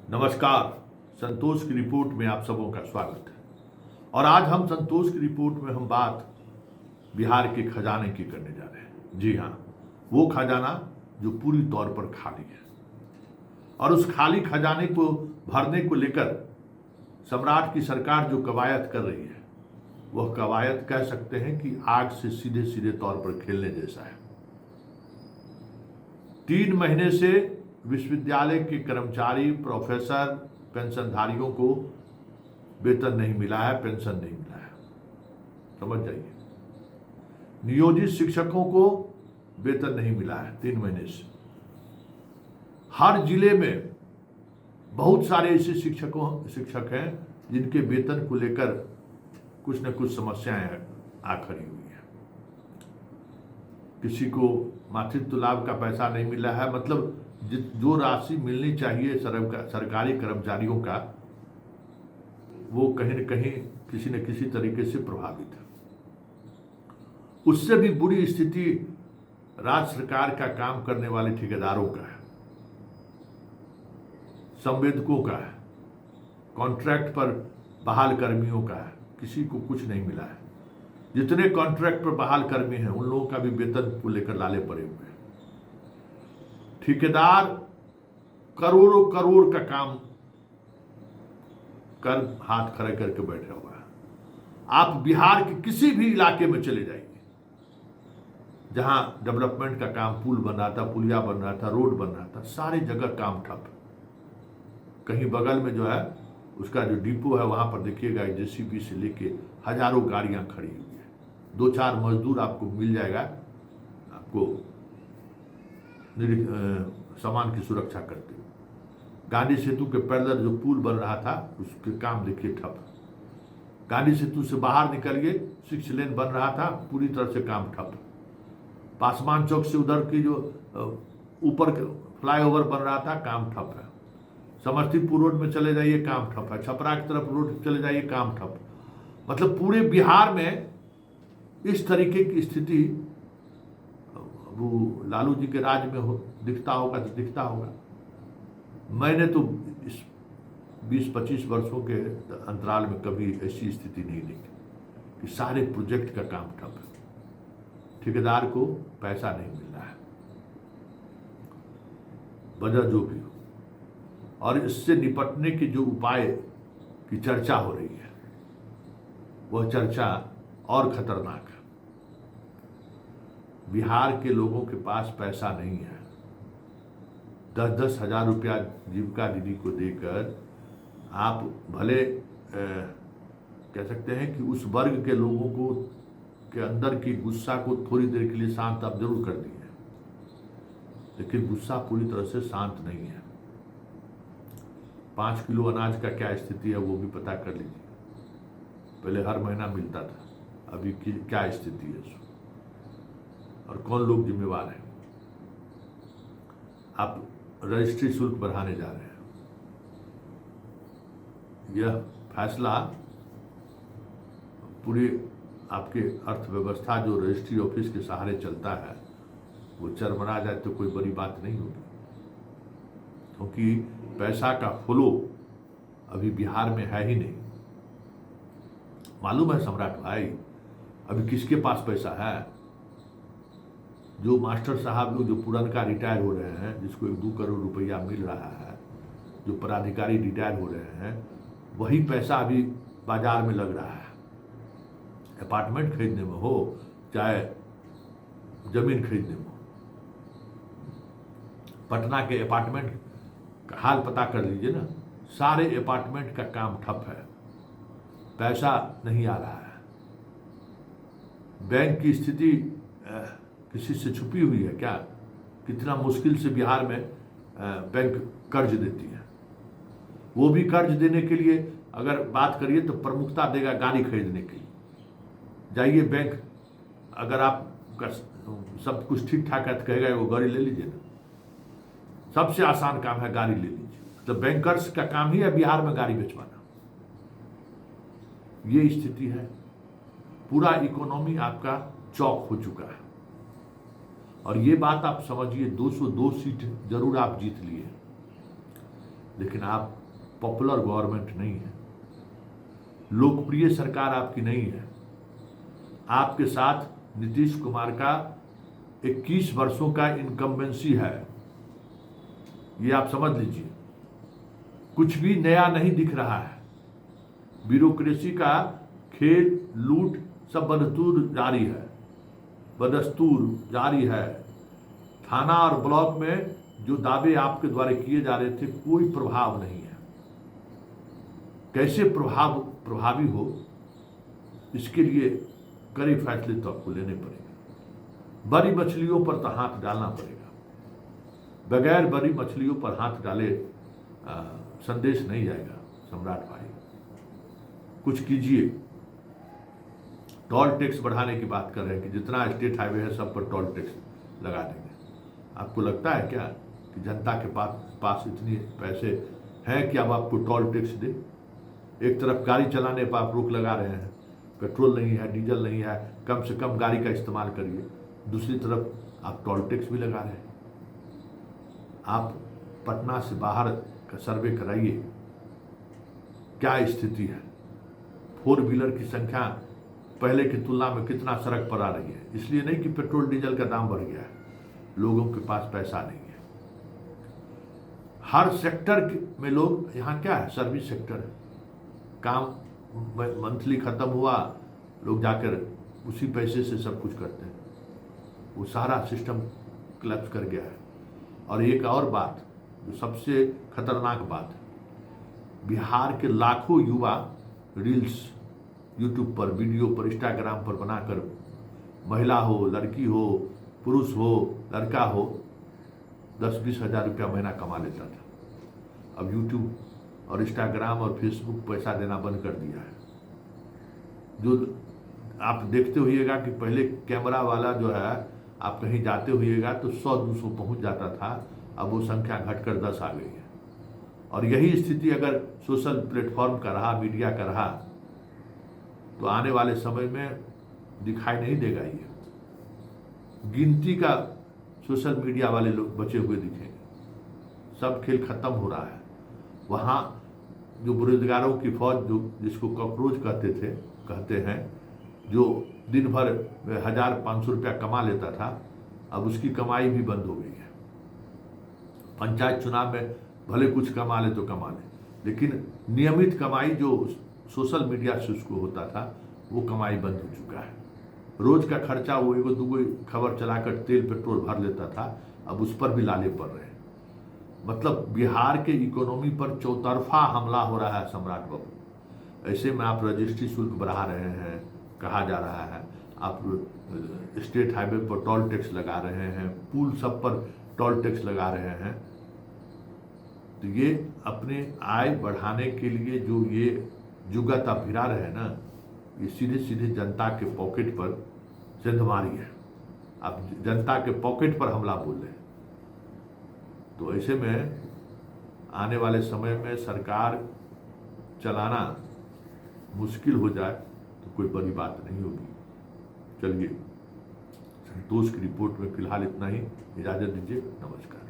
नमस्कार। संतोष की रिपोर्ट में आप सबों का स्वागत है। और आज हम संतोष की रिपोर्ट में हम बात बिहार के खजाने की करने जा रहे हैं। जी हाँ, वो खजाना जो पूरी तौर पर खाली है। और उस खाली खजाने को भरने को लेकर सम्राट की सरकार जो कवायद कर रही है, वह कवायद कह सकते हैं कि आग से सीधे सीधे तौर पर खेलने जैसा है। 3 महीने से विश्वविद्यालय के कर्मचारी, प्रोफेसर, पेंशनधारियों को वेतन नहीं मिला है, पेंशन नहीं मिला है। समझ जाइए, नियोजित शिक्षकों को वेतन नहीं मिला है 3 महीने से। हर जिले में बहुत सारे ऐसे शिक्षक हैं जिनके वेतन को लेकर कुछ न कुछ समस्याएं आ खड़ी हुई है। किसी को मातृत्व लाभ का पैसा नहीं मिला है, मतलब जो राशि मिलनी चाहिए सरकारी कर्मचारियों का, वो कहीं न कहीं किसी न किसी तरीके से प्रभावित है। उससे भी बुरी स्थिति राज्य सरकार का काम करने वाले ठेकेदारों का है, संवेदकों का है, कॉन्ट्रैक्ट पर बहाल कर्मियों का है। किसी को कुछ नहीं मिला है। जितने कॉन्ट्रैक्ट पर बहाल कर्मी हैं उन लोगों का भी वेतन को लेकर लाले पड़े हुए हैं। ठेकेदार करोड़ों करोड़ का काम कर हाथ खड़े करके बैठा हुआ है। आप बिहार के किसी भी इलाके में चले जाइए, जहां डेवलपमेंट का काम, पुल बन रहा था, पुलिया बन रहा था, रोड बन रहा था, सारी जगह काम ठप। कहीं बगल में जो है उसका जो डिपो है, वहां पर देखिएगा जेसीबी से लेके हजारों गाड़ियां खड़ी हुई है। 2-4 मजदूर आपको मिल जाएगा, आपको सामान की सुरक्षा करते हुए। गांधी सेतु के पैदल जो पुल बन रहा था, उसके काम देखिए ठप। गांधी सेतु से बाहर निकलिए, 6 लेन बन रहा था, पूरी तरह से काम ठप। पासवान चौक से उधर की जो ऊपर फ्लाईओवर बन रहा था, काम ठप है। समस्तीपुर रोड में चले जाइए, काम ठप है। छपरा की तरफ रोड चले जाइए, काम ठप। मतलब पूरे बिहार में इस तरीके की स्थिति वो लालू जी के राज में दिखता होगा तो दिखता होगा। मैंने तो इस 20-25 वर्षों के अंतराल में कभी ऐसी स्थिति नहीं देखी कि सारे प्रोजेक्ट का काम ठप है, ठेकेदार को पैसा नहीं मिल रहा है, वजह जो भी हो। और इससे निपटने के जो उपाय की चर्चा हो रही है, वह चर्चा और खतरनाक है। बिहार के लोगों के पास पैसा नहीं है। 10-10 हजार रुपया जीविका दीदी को देकर आप भले कह सकते हैं कि उस वर्ग के लोगों को के अंदर की गुस्सा को थोड़ी देर के लिए शांत आप जरूर कर दिए, लेकिन गुस्सा पूरी तरह से शांत नहीं है। 5 किलो अनाज का क्या स्थिति है वो भी पता कर लीजिए। पहले हर महीना मिलता था, अभी की क्या स्थिति है और कौन लोग जिम्मेवार हैं। आप रजिस्ट्री शुल्क बढ़ाने जा रहे हैं। यह फैसला पूरी आपके अर्थव्यवस्था जो रजिस्ट्री ऑफिस के सहारे चलता है, वो चरमरा जाए तो कोई बड़ी बात नहीं होगी, क्योंकि पैसा का फ्लो अभी बिहार में है ही नहीं। मालूम है सम्राट भाई, अभी किसके पास पैसा है? जो मास्टर साहब लोग जो पुरनका रिटायर हो रहे हैं, जिसको 1-2 करोड़ रुपया मिल रहा है, जो पदाधिकारी रिटायर हो रहे हैं, वही पैसा अभी बाजार में लग रहा है। अपार्टमेंट खरीदने में हो चाहे जमीन खरीदने में हो। पटना के अपार्टमेंट का हाल पता कर लीजिए ना, सारे अपार्टमेंट का काम ठप है, पैसा नहीं आ रहा है। बैंक की स्थिति किसी से छुपी हुई है क्या? कितना मुश्किल से बिहार में बैंक कर्ज देती है। वो भी कर्ज देने के लिए अगर बात करिए तो प्रमुखता देगा गाड़ी खरीदने के लिए। जाइए बैंक, अगर आपका सब कुछ ठीक ठाक है तो कहेगा वो गाड़ी ले लीजिए ना। सबसे आसान काम है गाड़ी ले लीजिए। मतलब बैंकर्स का काम ही है बिहार में गाड़ी बेचवाना। ये स्थिति है। पूरा इकोनॉमी आपका चौक हो चुका है। और ये बात आप समझिए, 202 सीट जरूर आप जीत लिए, लेकिन आप पॉपुलर गवर्नमेंट नहीं है, लोकप्रिय सरकार आपकी नहीं है। आपके साथ नीतीश कुमार का 21 वर्षों का इनकम्बेंसी है, ये आप समझ लीजिए। कुछ भी नया नहीं दिख रहा है, ब्यूरोक्रेसी का खेल, लूट सब बदस्तूर जारी है। थाना और ब्लॉक में जो दावे आपके द्वारा किए जा रहे थे, कोई प्रभाव नहीं है। कैसे प्रभावी हो, इसके लिए कड़े फैसले तो आपको लेने पड़ेंगे। बड़ी मछलियों पर तो हाथ डालना पड़ेगा, बगैर बड़ी मछलियों पर हाथ डाले संदेश नहीं जाएगा। सम्राट भाई, कुछ कीजिए। टोल टैक्स बढ़ाने की बात कर रहे हैं कि जितना स्टेट हाईवे है सब पर टोल टैक्स लगा देंगे। आपको लगता है क्या कि जनता के पास इतनी पैसे हैं कि अब आपको टोल टैक्स दे? एक तरफ गाड़ी चलाने पर आप रोक लगा रहे हैं, पेट्रोल नहीं है, डीजल नहीं है, कम से कम गाड़ी का इस्तेमाल करिए। दूसरी तरफ आप टोल टैक्स भी लगा रहे हैं। आप पटना से बाहर का सर्वे कराइए, क्या स्थिति है। 4 व्हीलर की संख्या पहले की तुलना में कितना सड़क पर आ रही है। इसलिए नहीं कि पेट्रोल डीजल का दाम बढ़ गया है, लोगों के पास पैसा नहीं है। हर सेक्टर में लोग, यहाँ क्या है, सर्विस सेक्टर है। काम मंथली खत्म हुआ, लोग जाकर उसी पैसे से सब कुछ करते हैं। वो सारा सिस्टम क्लैप्स कर गया है। और एक और बात जो सबसे खतरनाक बात है, बिहार के लाखों युवा रील्स यूट्यूब पर, वीडियो पर, इंस्टाग्राम पर बनाकर, महिला हो, लड़की हो, पुरुष हो, लड़का हो, 10-20 हज़ार रुपया महीना कमा लेता था। अब यूट्यूब और इंस्टाग्राम और फेसबुक पैसा देना बंद कर दिया है। जो आप देखते होइएगा कि पहले कैमरा वाला जो है, आप कहीं जाते होइएगा तो 100-200 पहुंच जाता था, अब वो संख्या घटकर 10 आ गई है। और यही स्थिति अगर सोशल प्लेटफॉर्म का रहा, मीडिया का रहा, तो आने वाले समय में दिखाई नहीं देगा। ये गिनती का सोशल मीडिया वाले लोग बचे हुए दिखेंगे। सब खेल खत्म हो रहा है। वहाँ जो बेरोजगारों की फौज, जो जिसको कॉकरोच कहते हैं, जो दिन भर 1000-500 रुपया कमा लेता था, अब उसकी कमाई भी बंद हो गई है। पंचायत चुनाव में भले कुछ कमा ले तो कमा ले, लेकिन नियमित कमाई जो सोशल मीडिया से उसको होता था, वो कमाई बंद हो चुका है। रोज का खर्चा वो 1-2 खबर चलाकर तेल पेट्रोल भर लेता था, अब उस पर भी लाले पड़ रहे हैं। मतलब बिहार के इकोनॉमी पर चौतरफा हमला हो रहा है सम्राट बाबू। ऐसे में आप रजिस्ट्री शुल्क बढ़ा रहे हैं, कहा जा रहा है, आप स्टेट हाईवे पर टोल टैक्स लगा रहे हैं, पुल सब पर टोल टैक्स लगा रहे हैं। तो ये अपने आय बढ़ाने के लिए जो ये जुगत आप भिड़ा रहे हैं ना, ये सीधे सीधे जनता के पॉकेट पर सेंधमारी है। आप जनता के पॉकेट पर हमला बोल रहे हैं। तो ऐसे में आने वाले समय में सरकार चलाना मुश्किल हो जाए तो कोई बड़ी बात नहीं होगी। चलिए, संतोष की रिपोर्ट में फिलहाल इतना ही। इजाज़त दीजिए, नमस्कार।